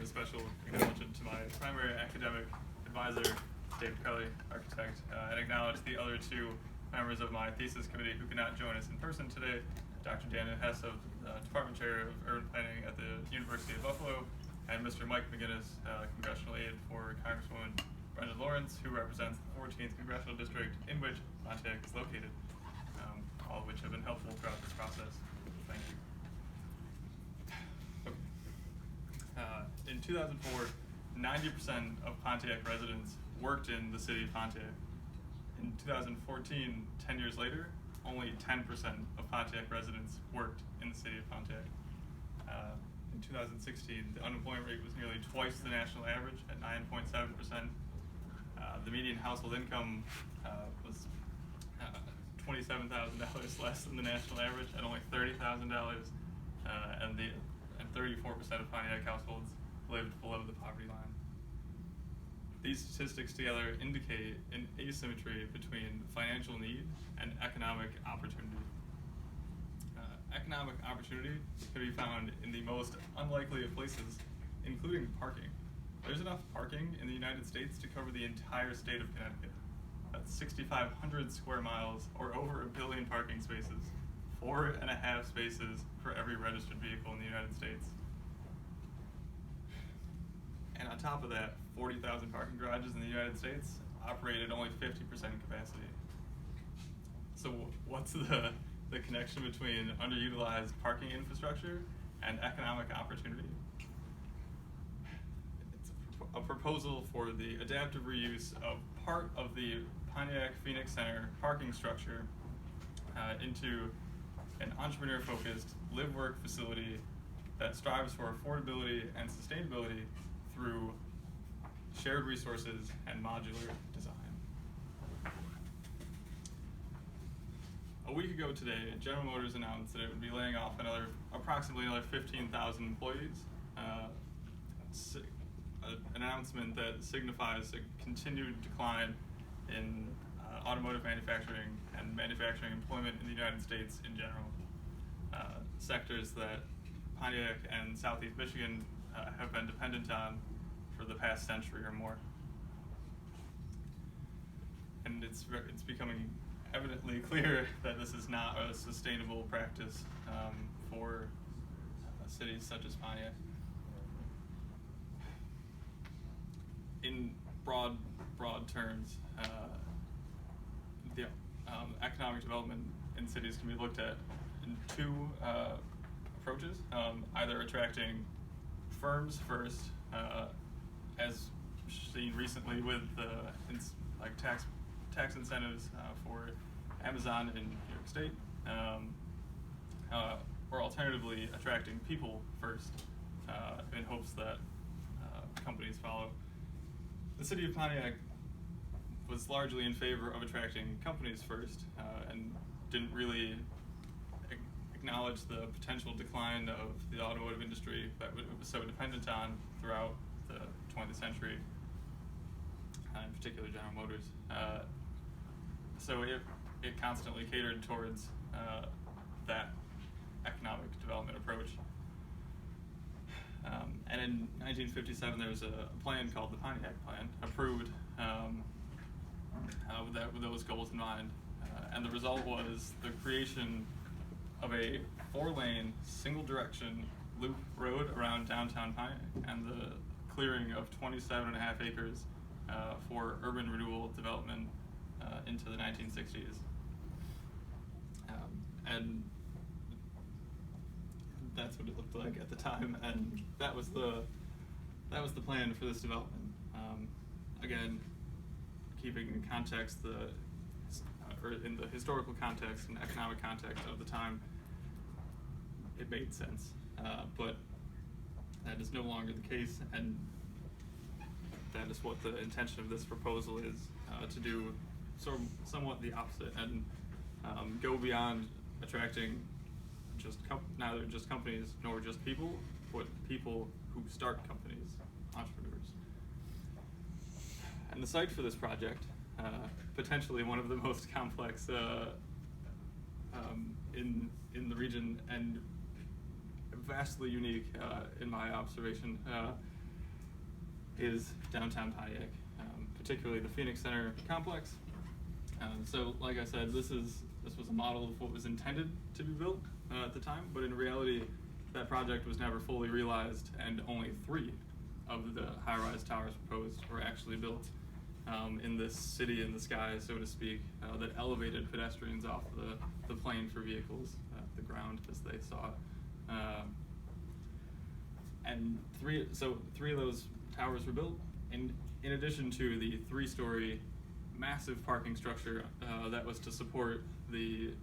a special acknowledgement to my primary academic advisor, Dave Kelly, architect, and acknowledge the other two members of my thesis committee who could not join us in person today, Dr. Daniel Hess, of Department Chair of Urban Planning at the University of Buffalo, and Mr. Mike McGinnis, Congressional Aide for Congresswoman Brenda Lawrence, who represents the 14th Congressional District in which Pontiac is located, all of which have been helpful throughout this process. Thank you. In 2004, 90% of Pontiac residents worked in the city of Pontiac. In 2014, 10 years later, only 10% of Pontiac residents worked in the city of Pontiac. In 2016, the unemployment rate was nearly twice the national average at 9.7%. The median household income was $27,000 less than the national average at only $30,000, and 34% of Pontiac households lived below the poverty line. These statistics together indicate an asymmetry between financial need and economic opportunity. Economic opportunity can be found in the most unlikely of places, including parking. There's enough parking in the United States to cover the entire state of Connecticut. That's 6,500 square miles, or over 1 billion parking spaces, 4.5 spaces for every registered vehicle in the United States. And on top of that, 40,000 parking garages in the United States operate at only 50% capacity. So what's the connection between underutilized parking infrastructure and economic opportunity? It's a proposal for the adaptive reuse of part of the Pontiac Phoenix Center parking structure into an entrepreneur-focused live-work facility that strives for affordability and sustainability through shared resources and modular design. A week ago today, General Motors announced that it would be laying off approximately another 15,000 employees. An announcement that signifies a continued decline in automotive manufacturing and manufacturing employment in the United States in general. Sectors that Pontiac and Southeast Michigan have been dependent on for the past century or more. And it's becoming evidently clear that this is not a sustainable practice for cities such as Pontiac. In broad terms, the economic development in cities can be looked at in two approaches, either attracting firms first, as seen recently with tax incentives for Amazon in New York State, or alternatively attracting people first in hopes that companies follow. The city of Pontiac was largely in favor of attracting companies first and didn't really acknowledge the potential decline of the automotive industry that it was so dependent on throughout the 20th century, in particular General Motors. So it constantly catered towards that economic development approach. And in 1957, there was a plan called the Pontiac Plan, approved with those goals in mind. And the result was the creation of a 4-lane, single-direction loop road around downtown Pontiac and the clearing of 27.5 acres for urban renewal development into the 1960s. And that's what it looked like at the time, and that was the plan for this development. Again, keeping in context or in the historical context and economic context of the time, it made sense. But that is no longer the case, and that is what the intention of this proposal is, to do somewhat the opposite and go beyond attracting neither just companies nor just people, but people who start companies, entrepreneurs. And the site for this project, potentially one of the most complex in the region and vastly unique in my observation, is downtown Pontiac, particularly the Phoenix Center complex. So like I said, this was a model of what was intended to be built at the time, but in reality, that project was never fully realized, and only 3 of the high-rise towers proposed were actually built in this city in the sky, so to speak, that elevated pedestrians off the plane for vehicles, the ground as they saw it. And three of those towers were built, and in addition to the 3-story massive parking structure that was to support the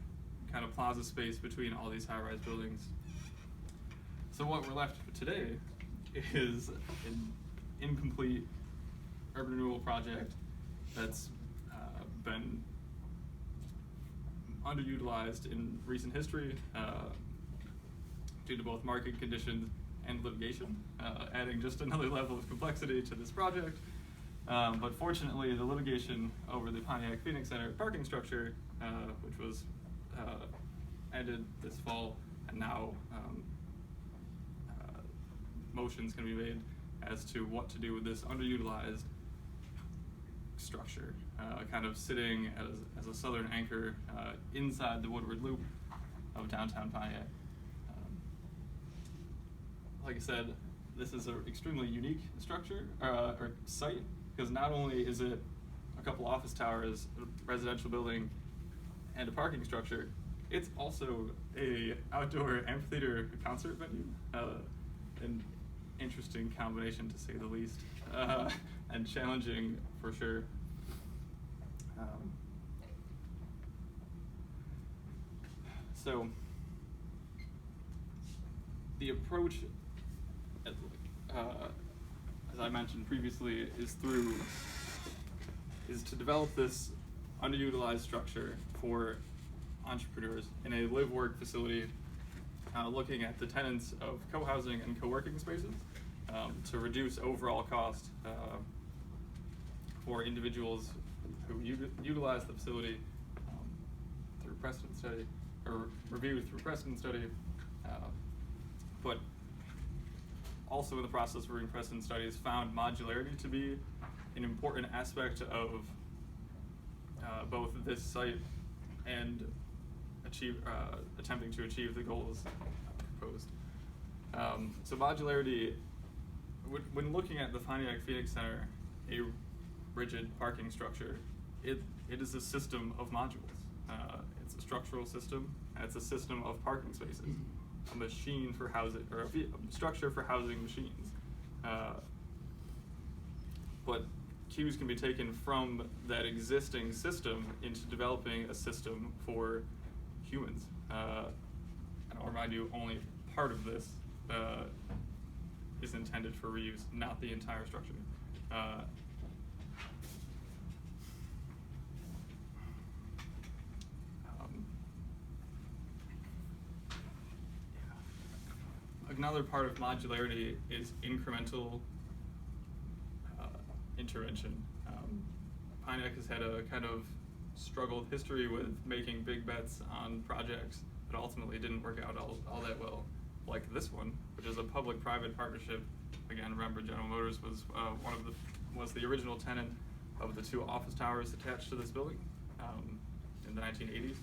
kind of plaza space between all these high-rise buildings. So what we're left with today is an incomplete urban renewal project that's been underutilized in recent history due to both market conditions and litigation, adding just another level of complexity to this project. But fortunately, the litigation over the Pontiac Phoenix Center parking structure, which was ended this fall, and now motions can be made as to what to do with this underutilized structure, kind of sitting as a southern anchor inside the Woodward Loop of downtown Pontiac. Like I said, this is an extremely unique structure or site, because not only is it a couple office towers, a residential building, and a parking structure, it's also a outdoor amphitheater concert venue. An interesting combination, to say the least, and challenging for sure. So the approach, as I mentioned previously, is to develop this underutilized structure for entrepreneurs in a live-work facility, looking at the tenants of co-housing and co-working spaces to reduce overall cost for individuals who utilize the facility through precedent study, or reviewed through precedent study, but also in the process of reviewing precedent studies found modularity to be an important aspect of both this site and attempting to achieve the goals proposed. So modularity, when looking at the Pontiac Phoenix Center, a rigid parking structure, it is a system of modules. It's a structural system, and it's a system of parking spaces, a machine for housing, or a structure for housing machines. But cues can be taken from that existing system into developing a system for humans. And I'll remind you, only part of this is intended for reuse, not the entire structure. Another part of modularity is incremental intervention. Pontiac has had a kind of struggled history with making big bets on projects that ultimately didn't work out all that well, like this one, which is a public-private partnership. Again, remember, General Motors was was the original tenant of the 2 office towers attached to this building in the 1980s.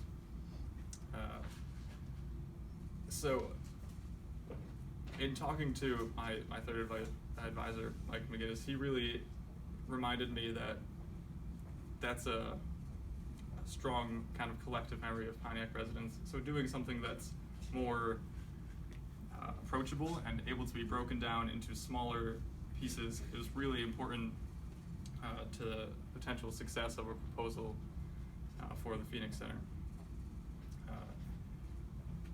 So, in talking to my third advisor, Mike McGinnis, he really reminded me that that's a strong kind of collective memory of Pontiac residents. So doing something that's more approachable and able to be broken down into smaller pieces is really important to the potential success of a proposal for the Phoenix Center.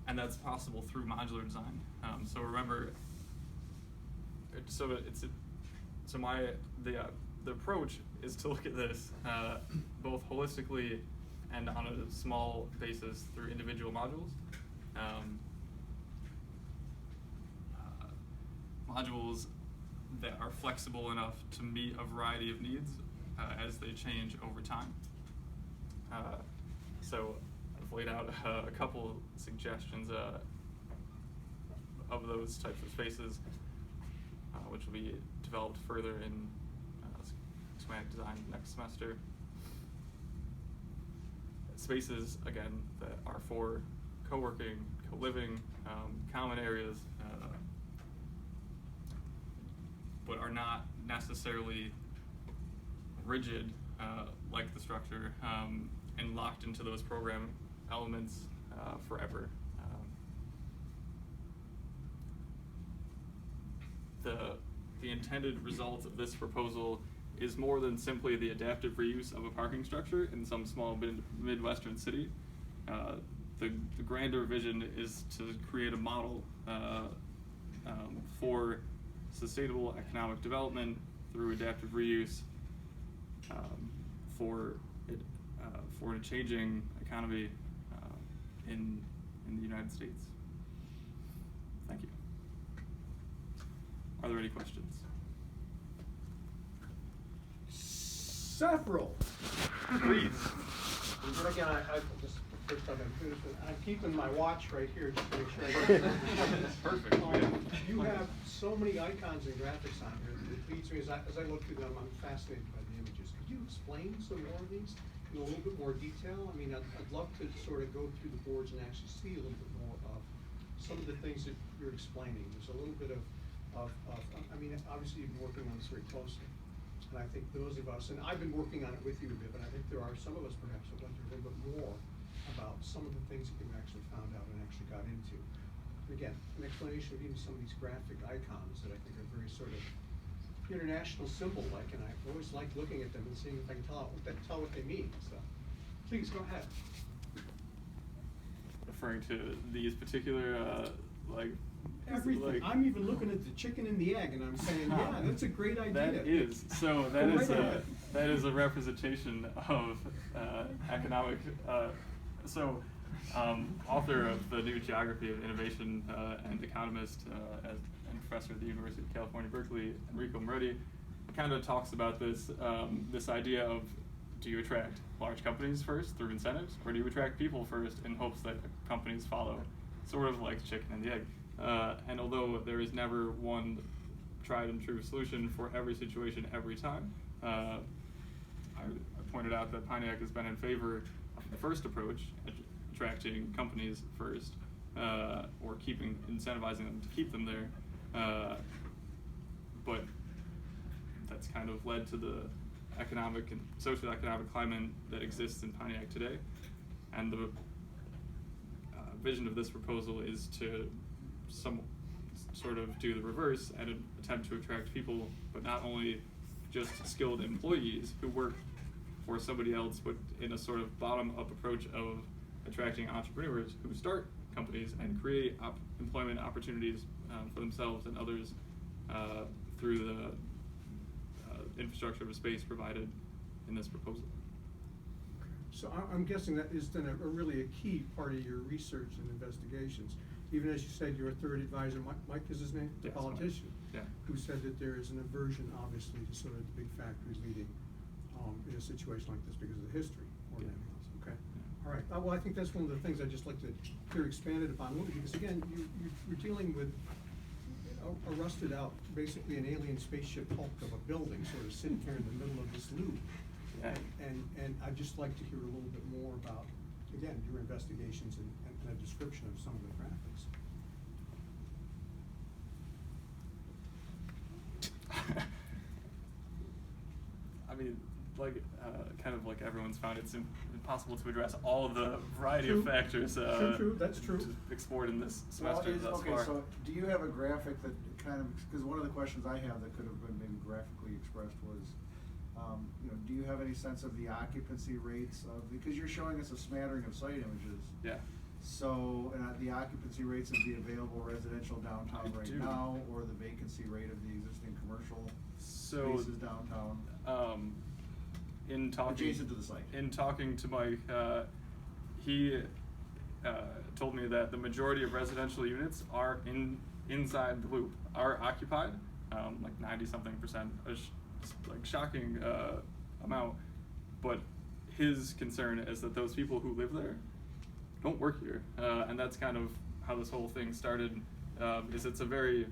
And that's possible through modular design. So remember, the approach is to look at this both holistically and on a small basis through individual modules. Modules that are flexible enough to meet a variety of needs as they change over time. So I've laid out a couple suggestions of those types of spaces, which will be developed further in schematic design next semester. Spaces, again, that are for co-working, co-living, common areas, but are not necessarily rigid like the structure and locked into those program elements forever. The intended result of this proposal is more than simply the adaptive reuse of a parking structure in some small Midwestern city. The grander vision is to create a model for sustainable economic development through adaptive reuse for a changing economy in the United States. Thank you. Are there any questions? Several. Please. But again, I just first time I'm keeping my watch right here just to make sure I get it. Perfect. You have so many icons and graphics on here that it leads me, as I look through them, I'm fascinated by the images. Could you explain some more of these in a little bit more detail? I mean, I'd love to sort of go through the boards and actually see a little bit more of some of the things that you're explaining. There's a little bit of I mean, obviously you've been working on this very closely. And I think those of us, and I've been working on it with you a bit, but I think there are some of us perhaps that want to hear a little bit more about some of the things that you've actually found out and actually got into. Again, an explanation of even some of these graphic icons that I think are very sort of international symbol-like, and I always like looking at them and seeing if I can tell what they mean. So please go ahead. Referring to these particular everything. like, I'm even looking at the chicken and the egg, and I'm saying, yeah, that's a great idea. That is a representation of economic. Author of the new Geography of Innovation and economist and professor at the University of California, Berkeley, Enrico Moretti, kind of talks about this this idea of, do you attract large companies first through incentives, or do you attract people first in hopes that companies follow? Sort of like the chicken and the egg. And although there is never one tried and true solution for every situation every time, I pointed out that Pontiac has been in favor of the first approach, attracting companies first, or incentivizing them to keep them there. But that's kind of led to the economic and socioeconomic climate that exists in Pontiac today. And the vision of this proposal is to sort of do the reverse and attempt to attract people, but not only just skilled employees who work for somebody else, but in a sort of bottom-up approach of attracting entrepreneurs who start companies and create employment opportunities for themselves and others through the infrastructure of space provided in this proposal. So I'm guessing that is then a really a key part of your research and investigations. Even as you said, your third advisor, Mike is his name? The politician. Yeah. Who said that there is an aversion, obviously, to sort of the big factories leading in a situation like this because of the history or anything else. Okay. Yeah. All right. Well, I think that's one of the things I'd just like to hear expanded upon, because again, you're dealing with a rusted out, basically an alien spaceship hulk of a building sort of sitting here in the middle of this loop. Yeah. And I'd just like to hear a little bit more about, again, your investigations and a description of some of the graphics. I mean, kind of like everyone's found, it's impossible to address all of the variety of factors True. That's true. explored in this semester thus far. So do you have a graphic that kind of, because one of the questions I have that could have been maybe graphically expressed was, do you have any sense of the occupancy rates of, because you're showing us a smattering of site images. Yeah. So the occupancy rates of the available residential downtown now, or the vacancy rate of the existing commercial spaces downtown? In talking adjacent to the site. In talking to Mike, he told me that the majority of residential units are inside the loop, are occupied, like 90-something%, like shocking amount. But his concern is that those people who live there don't work here, and that's kind of how this whole thing started. Is it's a very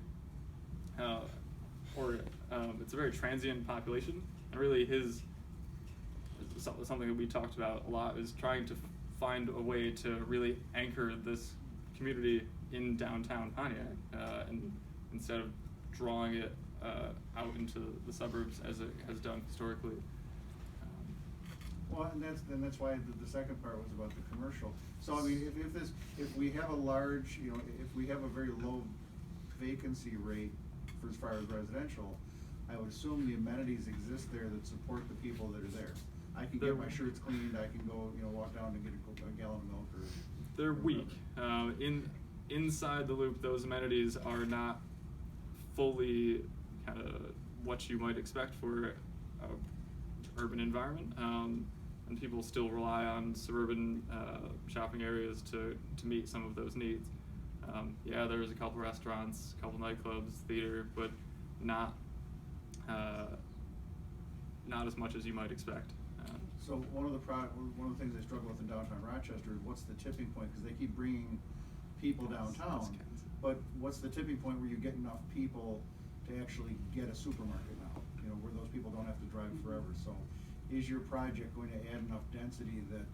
it's a very transient population, and really something that we talked about a lot is trying to find a way to really anchor this community in downtown Pontiac, and instead of drawing it out into the suburbs as it has done historically. Well, and that's why the second part was about the commercial. So I mean, if we have a large, if we have a very low vacancy rate for as far as residential, I would assume the amenities exist there that support the people that are there. I can get my shirts cleaned, I can go, walk down and get a gallon of milk or. They're weak. Inside the loop, those amenities are not fully kind of what you might expect for an urban environment, and people still rely on suburban shopping areas to meet some of those needs. Yeah, there's a couple restaurants, a couple nightclubs, theater, but not as much as you might expect. So one of the things I struggle with in downtown Rochester is what's the tipping point, because they keep bringing people downtown, but what's the tipping point where you get enough people to actually get a supermarket now, where those people don't have to drive forever? So is your project going to add enough density that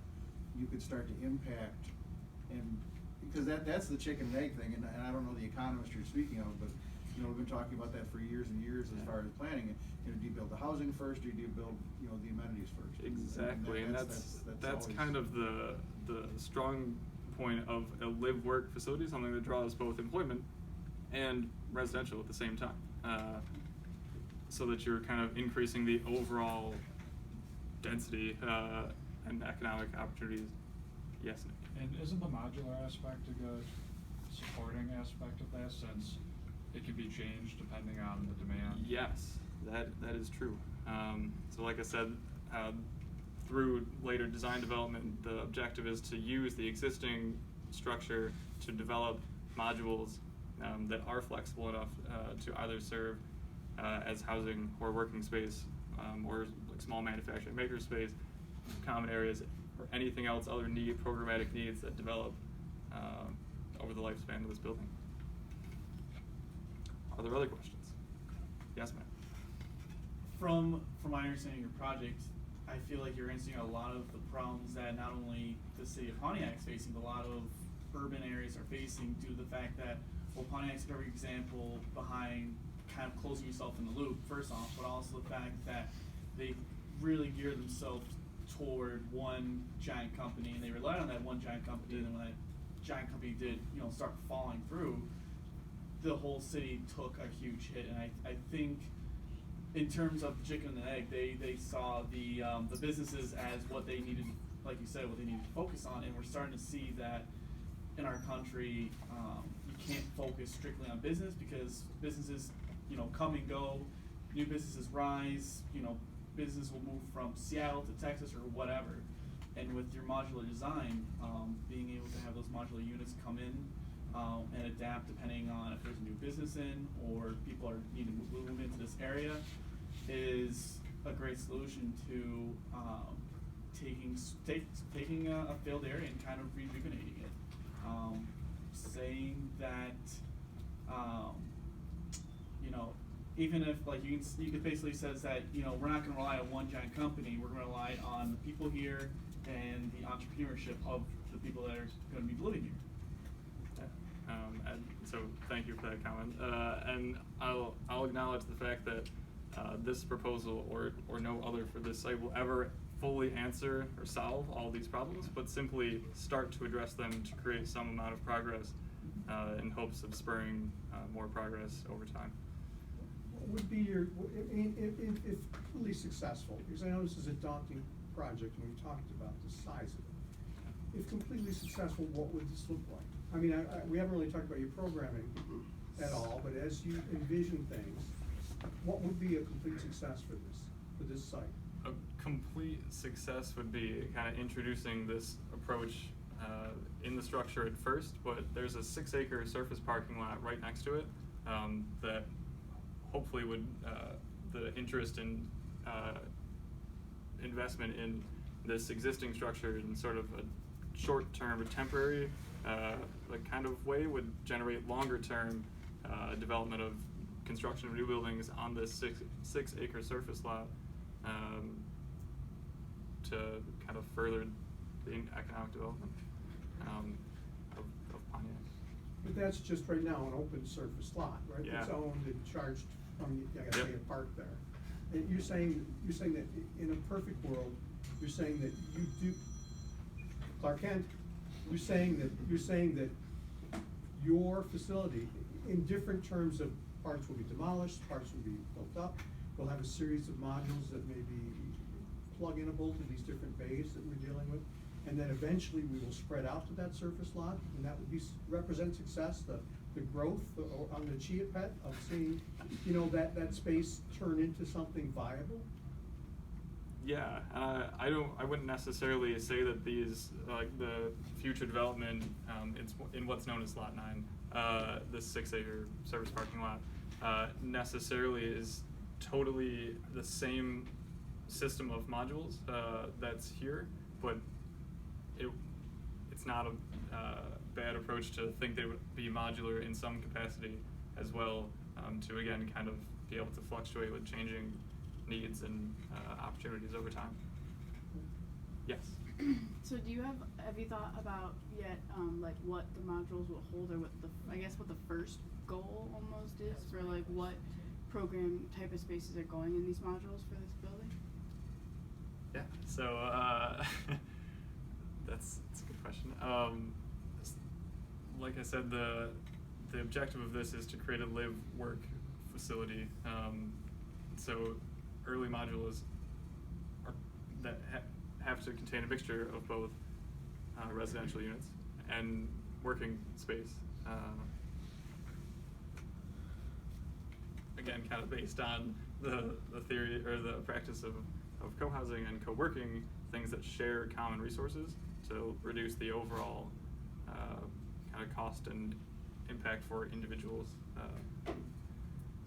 you could start to impact, and because that's the chicken and egg thing, and I don't know the economist you're speaking of, but we've been talking about that for years and years as far as planning it. Do you build the housing first, or do you build the amenities first? Exactly, and that's kind of the strong point of a live-work facility, something that draws both employment and residential at the same time, so that you're kind of increasing the overall density and economic opportunities. Yes, Nick? And isn't the modular aspect a good supporting aspect of that, since it can be changed depending on the demand? Yes, that is true. So like I said, through later design development, the objective is to use the existing structure to develop modules that are flexible enough to either serve as housing or working space, or like small manufacturing maker space, common areas, or anything else, other programmatic needs that develop over the lifespan of this building. Are there other questions? Yes, ma'am. From my understanding of your project, I feel like you're answering a lot of the problems that not only the city of Pontiac is facing, but a lot of urban areas are facing due to the fact that, well, Pontiac's a perfect example behind kind of closing yourself in the loop, first off, but also the fact that they really gear themselves toward one giant company, and they relied on that one giant company, and then when that giant company did, start falling through, the whole city took a huge hit. And I think in terms of the chicken and the egg, they saw the businesses as what they needed, like you said, what they needed to focus on, and we're starting to see that in our country, you can't focus strictly on business, because businesses, come and go, new businesses rise, business will move from Seattle to Texas or whatever. And with your modular design, being able to have those modular units come in and adapt depending on if there's a new business in or people are needing to move into this area is a great solution to taking a failed area and kind of rejuvenating it. Saying that, even if you could basically says that, we're not going to rely on one giant company, we're going to rely on the people here and the entrepreneurship of the people that are going to be living here. And so thank you for that comment. And I'll acknowledge the fact that this proposal or no other for this site will ever fully answer or solve all these problems, but simply start to address them to create some amount of progress in hopes of spurring more progress over time. What would be if completely successful, because I know this is a daunting project and we've talked about the size of it. If completely successful, what would this look like? I mean, we haven't really talked about your programming at all, but as you envision things, what would be a complete success for this site? A complete success would be kind of introducing this approach in the structure at first, but there's a 6-acre surface parking lot right next to it that hopefully would, the interest in investment in this existing structure in sort of a short-term or temporary kind of way would generate longer-term development of construction of new buildings on this six acre surface lot to kind of further the economic development of Pontiac. But that's just right now an open surface lot, right? Yeah. It's owned and charged from, I gotta Yep. pay a park there. And you're saying that in a perfect world, you're saying that you do, Clark Kent, you're saying that your facility, in different terms of parts will be demolished, parts will be built up, we'll have a series of modules that may be plug-inable to these different bays that we're dealing with, and then eventually we will spread out to that surface lot, and that would be, represent success, the growth on the Chia Pet of seeing, you know, that space turn into something viable? Yeah, I wouldn't necessarily say that these, like the future development, it's in what's known as Lot 9, the 6 acre service parking lot, necessarily is totally the same system of modules that's here, but it's not a bad approach to think they would be modular in some capacity as well, to again kind of be able to fluctuate with changing needs and opportunities over time. Yes. So have you thought about yet like what the modules will hold, or what the first goal almost is for like what program type of spaces are going in these modules for this building? Yeah. So that's a good question. Like I said, the objective of this is to create a live-work facility. So early modules that have to contain a mixture of both residential units and working space. Again, kind of based on the theory or the practice of co-housing and co-working, things that share common resources to reduce the overall kind of cost and impact for individuals.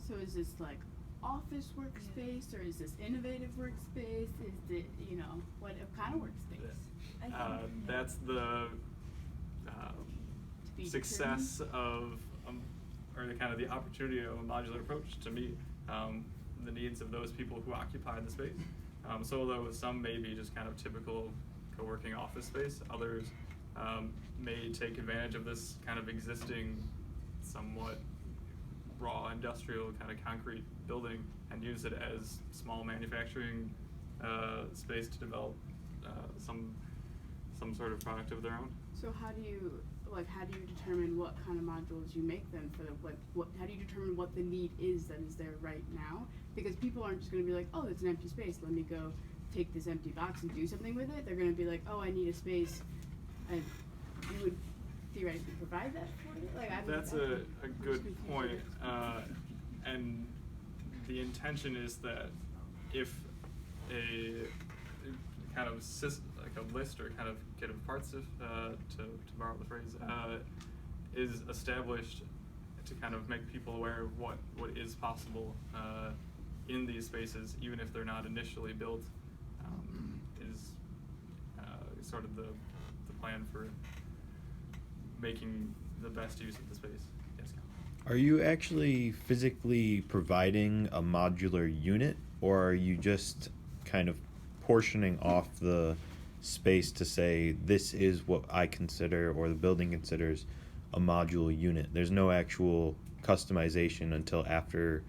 So is this like office workspace, or is this innovative workspace? Is it, you know, what kind of workspace? That's the To be success of, or the kind of the opportunity of a modular approach to meet the needs of those people who occupy the space. So although some may be just kind of typical co-working office space, others may take advantage of this kind of existing, somewhat raw industrial kind of concrete building and use it as small manufacturing space to develop some sort of product of their own. So how do you determine what kind of modules you make then for how do you determine what the need is that is there right now? Because people aren't just going to be like, oh, it's an empty space, let me go take this empty box and do something with it. They're going to be like, oh, I need a space, and you would theoretically provide that for you? That's a good point, and the intention is that if a kind of like a list or kind of kit of parts, to borrow the phrase, is established to kind of make people aware of what is possible in these spaces, even if they're not initially built, is sort of the plan for making the best use of the space. Yes, Cal? Are you actually physically providing a modular unit, or are you just kind of portioning off the space to say this is what I consider or the building considers a modular unit? There's no actual customization until after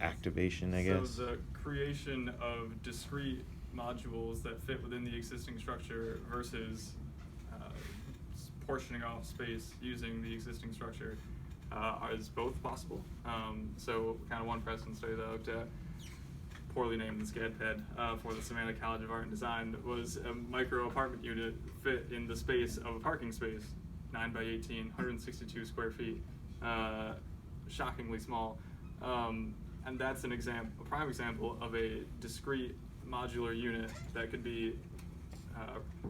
activation, I guess. So the creation of discrete modules that fit within the existing structure versus portioning off space using the existing structure is both possible. So kind of one precedent study that I looked at, poorly named the SCADPAD, for the Savannah College of Art and Design, was a micro apartment unit fit in the space of a parking space, 9 by 18, 162 square feet, shockingly small. And that's a prime example of a discrete modular unit that could be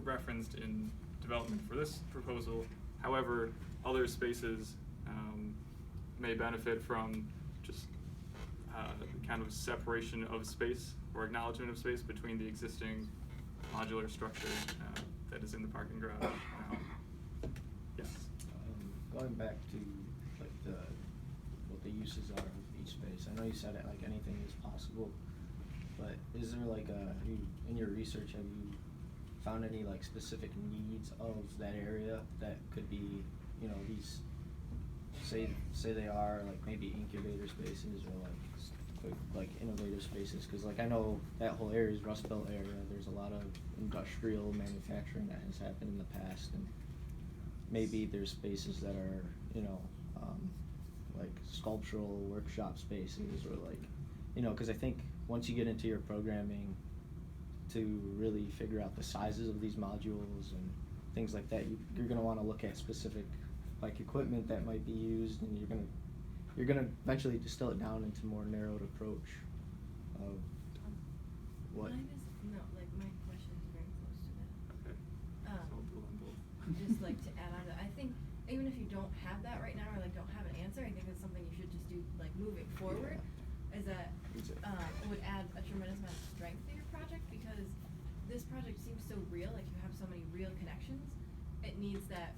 referenced in development for this proposal. However, other spaces may benefit from just kind of separation of space or acknowledgement of space between the existing modular structure that is in the parking garage. Yes. Going back to like the what the uses are of each space. I know you said it like anything is possible, but is there like in your research, have you found any like specific needs of that area that could be, you know, these, say they are like maybe incubator spaces or like quick like innovative spaces? Because like I know that whole area is Rust Belt area. There's a lot of industrial manufacturing that has happened in the past, and maybe there's spaces that are, you know, like sculptural workshop spaces or like, you know, because I think once you get into your programming to really figure out the sizes of these modules and things like that, you're going to want to look at specific like equipment that might be used, and you're gonna eventually distill it down into more narrowed approach of what. Mine is, no, like my question is very close to that. Okay. So we'll build on both. Just like to add on to, I think even if you don't have that right now or like don't have an answer, I think it's something you should just do like moving forward. Is that would add a tremendous amount of strength to your project, because this project seems so real. Like you have so many real connections. It needs that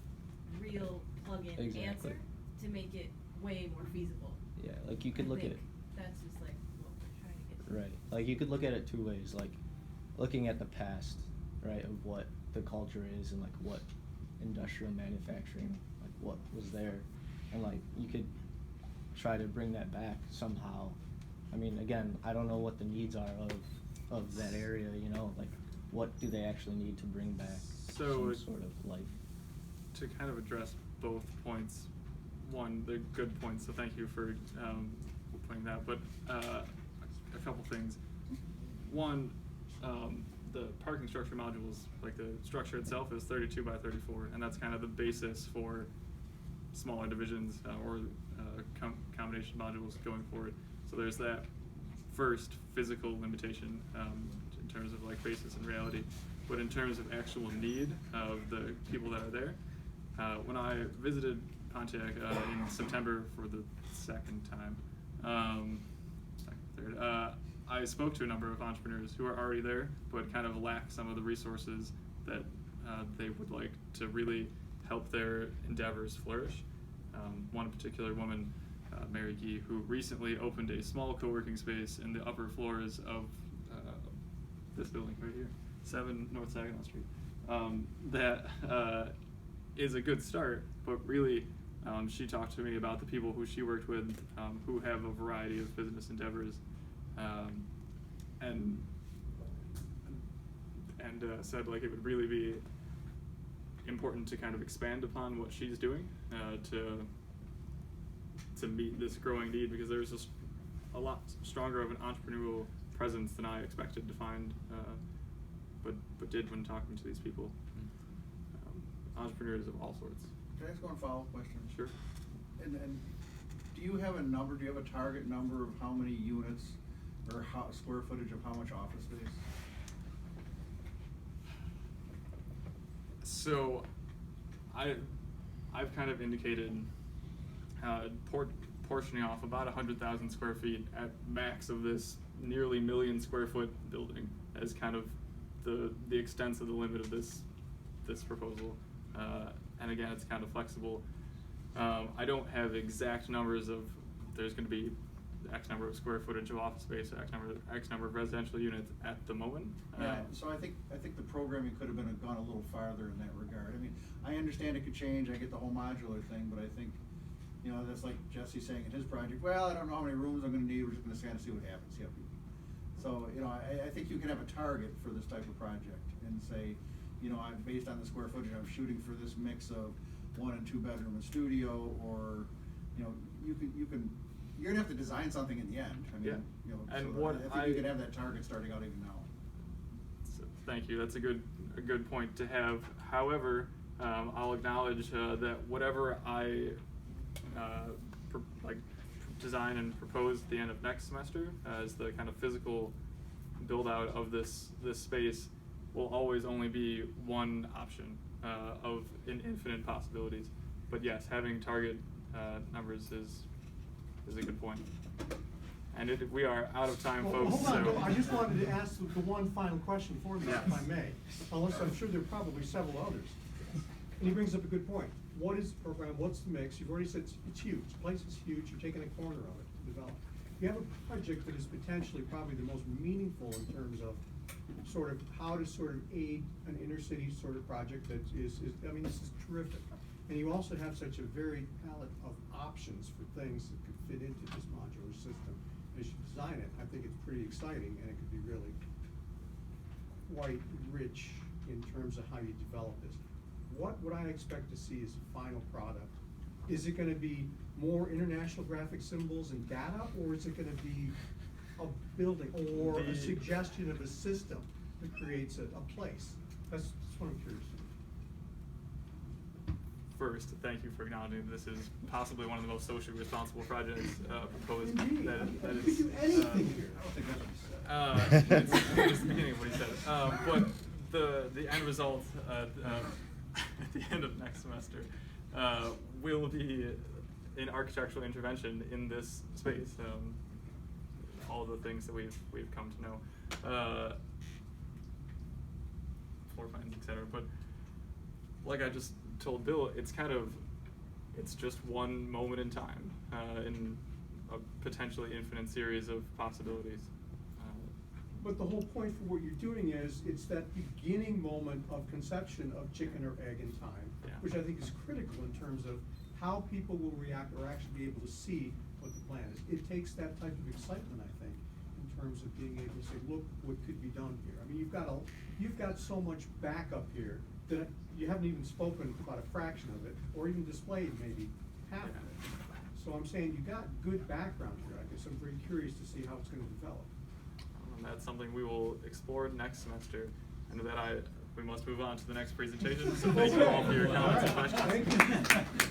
real plug-in answer to make it way more feasible. Yeah, like you could look at it. That's just like what we're trying to get to. Right. Like you could look at it two ways, like looking at the past, right, of what the culture is and like what industrial manufacturing, like what was there, and like you could try to bring that back somehow. I mean, again, I don't know what the needs are of that area, you know, like what do they actually need to bring back some sort of life. To kind of address both points, one, they're good points, so thank you for putting that, but a couple things. One, the parking structure modules, like the structure itself is 32 by 34, and that's kind of the basis for smaller divisions or combination modules going forward. So there's that first physical limitation in terms of like basis and reality, but in terms of actual need of the people that are there, when I visited Pontiac in September for the second time, third, I spoke to a number of entrepreneurs who are already there, but kind of lack some of the resources that they would like to really help their endeavors flourish. One particular woman, Mary Gee, who recently opened a small co-working space in the upper floors of this building right here, 7 North Saginaw Street. That is a good start, but really she talked to me about the people who she worked with who have a variety of business endeavors, and said like it would really be important to kind of expand upon what she's doing to meet this growing need, because there's just a lot stronger of an entrepreneurial presence than I expected to find, but did when talking to these people. Entrepreneurs of all sorts. Can I ask one follow-up question? Sure. And do you have a number, do you have a target number of how many units or how square footage of how much office space? So I've kind of indicated portioning off about 100,000 square feet at max of this nearly 1 million square foot building as kind of the extent of the limit of this proposal. And again, it's kind of flexible. I don't have exact numbers of there's going to be X number of square footage of office space, X number of residential units at the moment. Yeah, so I think the programming could have gone a little farther in that regard. I mean, I understand it could change. I get the whole modular thing, but I think, you know, that's like Jesse's saying in his project. Well, I don't know how many rooms I'm going to need. We're just going to kind of see what happens. See how people. So, you know, I think you can have a target for this type of project and say, you know, based on the square footage, I'm shooting for this mix of 1 and 2 bedroom and studio, or, you know, you're gonna have to design something in the end. I mean, Yeah. you know, And so what I think you can have that target starting out even now. So, thank you. That's a good point to have. However, I'll acknowledge that whatever I design and propose at the end of next semester as the kind of physical build out of this space will always only be one option of infinite possibilities. But yes, having target numbers is a good point. And we are out of time, Well, folks. hold on, So I just wanted to ask the one final question for you, if I Yes. may, unless I'm sure there are probably several others. And he brings up a good point. What is the program, what's the mix? You've already said it's huge, the place is huge, you're taking a corner of it to develop. You have a project that is potentially probably the most meaningful in terms of sort of how to sort of aid an inner city sort of project that is, I mean, this is terrific. And you also have such a varied palette of options for things that could fit into this modular system. As you design it, I think it's pretty exciting, and it could be really quite rich in terms of how you develop this. What would I expect to see as a final product? Is it gonna be more international graphic symbols and data, or is it gonna be a building, or a suggestion of a system that creates a place? That's what I'm curious about. First, thank you for acknowledging this is possibly one of the most socially responsible projects proposed. Indeed. That You could do anything here. I don't think that's what he said. It's the beginning of what he said. But the end result at the end of next semester will be an architectural intervention in this space. All the things that we've come to know, floor plans, etc. But like I just told Bill, it's just one moment in time in a potentially infinite series of possibilities. But the whole point for what you're doing is, it's that beginning moment of conception of chicken or egg in time, Yeah. which I think is critical in terms of how people will react or actually be able to see what the plan is. It takes that type of excitement, I think, in terms of being able to say, look what could be done here. I mean, you've got so much backup here that you haven't even spoken about a fraction of it, or even displayed maybe half of it. So I'm saying you got good background here. I guess I'm very curious to see how it's gonna develop. And that's something we will explore next semester. And with that, we must move on to the next presentation. So thank you all for your comments and questions. Thank you.